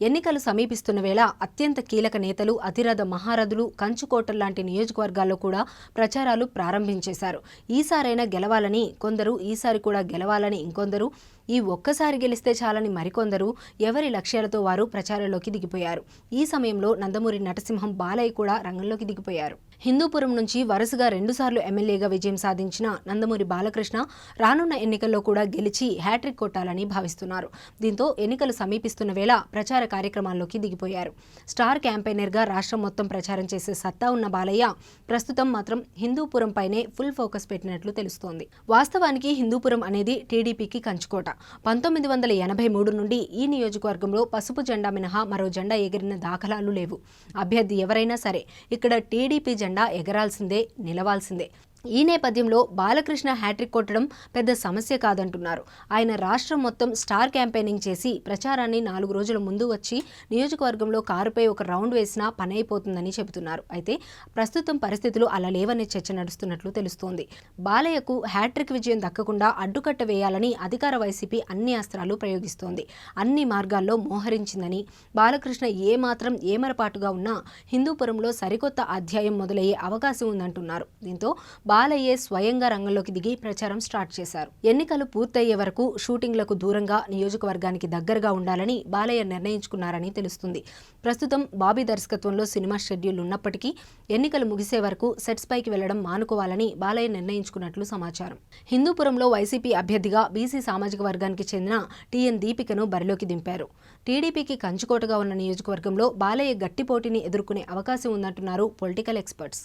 ఎన్నికలు సమీపిస్తున్న వేళ అత్యంత కీలక నేతలు, అతిరథ మహారథులు, కంచుకోటలు లాంటి నియోజకవర్గాల్లో కూడా ప్రచారాలు ప్రారంభించేశారు. ఈసారైనా గెలవాలని కొందరు, ఈసారి కూడా గెలవాలని ఇంకొందరు, ఈ ఒక్కసారి గెలిస్తే చాలని మరికొందరు ఎవరి లక్ష్యాలతో వారు ప్రచారంలోకి దిగిపోయారు. ఈ సమయంలో నందమూరి నటసింహం బాలయ్య కూడా రంగంలోకి దిగిపోయారు. హిందూపురం నుంచి వరుసగా 2 సార్లు ఎమ్మెల్యేగా విజయం సాధించిన నందమూరి బాలకృష్ణ రానున్న ఎన్నికల్లో కూడా గెలిచి హ్యాట్రిక్ కొట్టాలని భావిస్తున్నారు. దీంతో ఎన్నికలు సమీపిస్తున్న వేళ ప్రచార కార్యక్రమాల్లోకి దిగిపోయారు. స్టార్ క్యాంపెయినర్గా రాష్ట్రం మొత్తం ప్రచారం చేసే సత్తా ఉన్న బాలయ్య ప్రస్తుతం మాత్రం హిందూపురం పైనే ఫుల్ ఫోకస్ పెట్టినట్లు తెలుస్తోంది. వాస్తవానికి హిందూపురం అనేది టీడీపీకి కంచుకోట. 1983 నుండి ఈ నియోజకవర్గంలో పసుపు జెండా మినహా మరో జెండా ఎగిరిన దాఖలాలు లేవు. అభ్యర్థి ఎవరైనా సరే ఇక్కడ టీడీపీ జెండా ఎగరాల్సిందే, నిలవాల్సిందే. ఈ నేపథ్యంలో బాలకృష్ణ హ్యాట్రిక్ కొట్టడం పెద్ద సమస్య కాదంటున్నారు. ఆయన రాష్ట్రం మొత్తం స్టార్ క్యాంపెయినింగ్ చేసి ప్రచారాన్ని 4 రోజుల ముందు వచ్చి నియోజకవర్గంలో కారుపై ఒక రౌండ్ వేసినా పని అయిపోతుందని చెబుతున్నారు. అయితే ప్రస్తుతం పరిస్థితులు అలా లేవనే చర్చ నడుస్తున్నట్లు తెలుస్తోంది. బాలయ్యకు హ్యాట్రిక్ విజయం దక్కకుండా అడ్డుకట్ట వేయాలని అధికార వైసీపీ అన్ని అస్త్రాలు ప్రయోగిస్తోంది. అన్ని మార్గాల్లో మోహరించిందని, బాలకృష్ణ ఏమాత్రం ఏమరపాటుగా ఉన్నా హిందూపురంలో సరికొత్త అధ్యాయం మొదలయ్యే అవకాశం ఉందంటున్నారు. దీంతో బాలయ్యే స్వయంగా రంగంలోకి దిగి ప్రచారం స్టార్ట్ చేశారు. ఎన్నికలు పూర్తయ్యే వరకు షూటింగ్లకు దూరంగా నియోజకవర్గానికి దగ్గరగా ఉండాలని బాలయ్య నిర్ణయించుకున్నారని తెలుస్తుంది. ప్రస్తుతం బాబీ దర్శకత్వంలో సినిమా షెడ్యూల్ ఉన్నప్పటికీ ఎన్నికలు ముగిసే వరకు సెట్స్ పైకి వెళ్లడం మానుకోవాలని బాలయ్య నిర్ణయించుకున్నట్లు సమాచారం. హిందూపురంలో వైసీపీ అభ్యర్థిగా బీసీ సామాజిక వర్గానికి చెందిన టీఎన్ దీపికను బరిలోకి దింపారు. టీడీపీకి కంచుకోటగా ఉన్న నియోజకవర్గంలో బాలయ్య గట్టి పోటీని ఎదుర్కొనే అవకాశం ఉందంటున్నారు పొలిటికల్ ఎక్స్పర్ట్స్.